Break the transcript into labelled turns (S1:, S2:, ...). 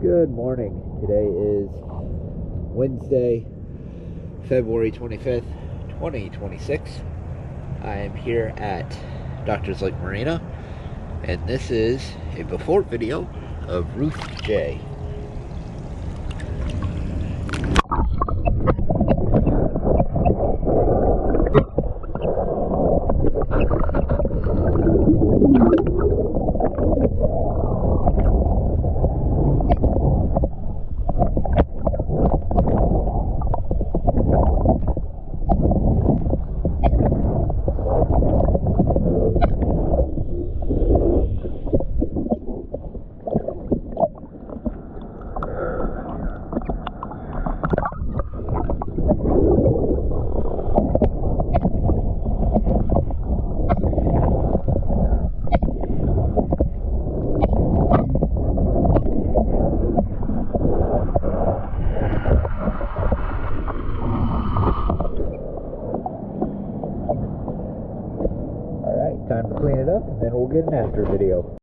S1: Good morning. Today is Wednesday, February 25th, 2026. I am here at Doctor's Lake Marina, and this is a before video of Ruth J. Time to clean it up, and then we'll get an after video.